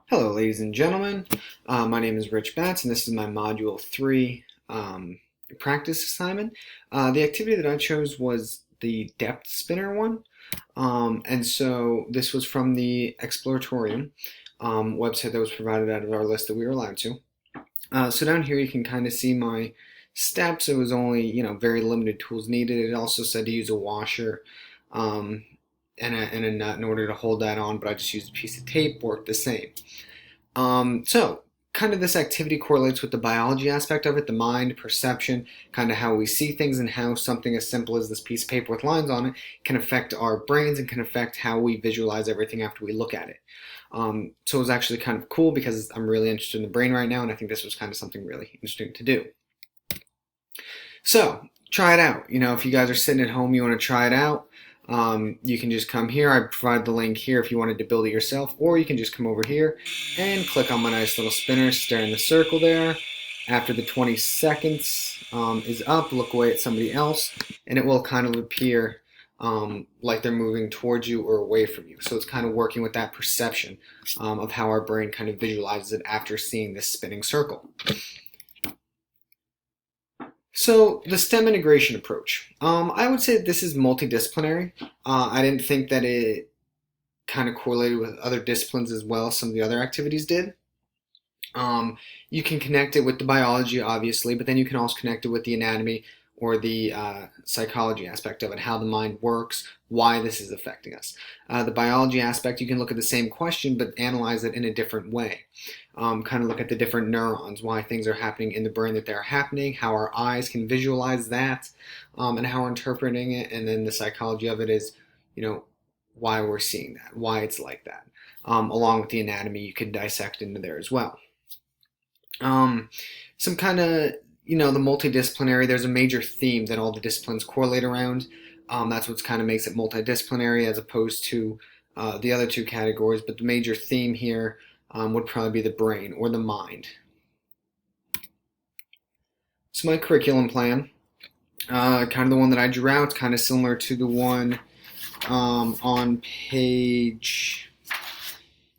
Hello, ladies and gentlemen. My name is Rich Batts, and this is my Module 3 practice assignment. The activity that I chose was the depth spinner one, and so this was from the Exploratorium website that was provided out of our list that we were allowed to. So down here you can kind of see my steps. It was only, very limited tools needed. It also said to use a washer and a nut in order to hold that on, but I just used a piece of tape, worked the same. So kind of this activity correlates with the biology aspect of it, the mind, perception, kind of how we see things and how something as simple as this piece of paper with lines on it can affect our brains and can affect how we visualize everything after we look at it. So it was actually kind of cool because I'm really interested in the brain right now, and I think this was kind of something really interesting to do. So try it out. If you guys are sitting at home, you want to try it out. You can just come here. I provide the link here if you wanted to build it yourself, or you can just come over here and click on my nice little spinner, stare in the circle there. After the 20 seconds is up, look away at somebody else, and it will kind of appear like they're moving towards you or away from you. So it's kind of working with that perception of how our brain kind of visualizes it after seeing this spinning circle. So the STEM integration approach, I would say this is multidisciplinary. I didn't think that it kind of correlated with other disciplines as well as some of the other activities did. You can connect it with the biology, obviously, but then you can also connect it with the anatomy or the psychology aspect of it, how the mind works, why this is affecting us. The biology aspect, you can look at the same question but analyze it in a different way. Kind of look at the different neurons, why things are happening in the brain that they're happening, how our eyes can visualize that, and how we're interpreting it, and then the psychology of it is, why we're seeing that, why it's like that. Along with the anatomy, you can dissect into there as well. Some kind of, the multidisciplinary, there's a major theme that all the disciplines correlate around. That's what kind of makes it multidisciplinary as opposed to the other two categories, but the major theme here would probably be the brain or the mind. So my curriculum plan, kind of the one that I drew out, kind of similar to the one on page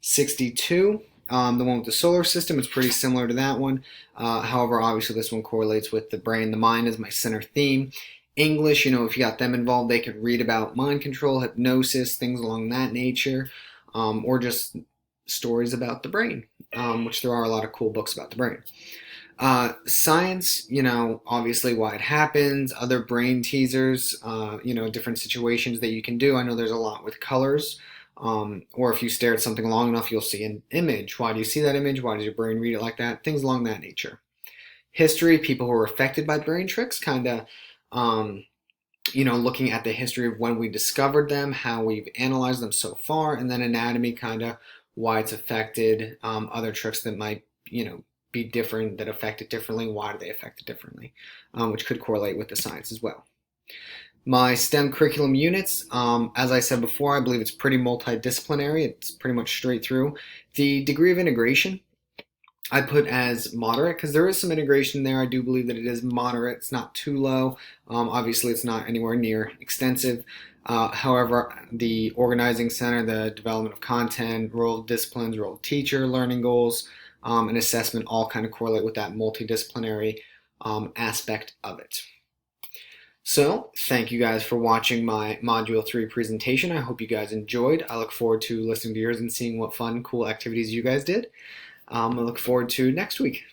62. The one with the solar system is pretty similar to that one. However, obviously this one correlates with the brain. The mind is my center theme. English, if you got them involved, they could read about mind control, hypnosis, things along that nature, or just stories about the brain, which there are a lot of cool books about the brain. Science, obviously why it happens, other brain teasers, different situations that you can do. I know there's a lot with colors. Or if you stare at something long enough, you'll see an image. Why do you see that image? Why does your brain read it like that? Things along that nature. History, people who are affected by brain tricks, kind of, looking at the history of when we discovered them, how we've analyzed them so far, and then anatomy, kind of why it's affected, other tricks that might, be different, that affect it differently, why do they affect it differently, which could correlate with the science as well. My STEM curriculum units, as I said before, I believe it's pretty multidisciplinary. It's pretty much straight through. The degree of integration I put as moderate because there is some integration there. I do believe that it is moderate. It's not too low. Obviously, it's not anywhere near extensive. However, the organizing center, the development of content, role of disciplines, role of teacher, learning goals, and assessment all kind of correlate with that multidisciplinary aspect of it. So, thank you guys for watching my Module 3 presentation. I hope you guys enjoyed. I look forward to listening to yours and seeing what fun, cool activities you guys did. I look forward to next week.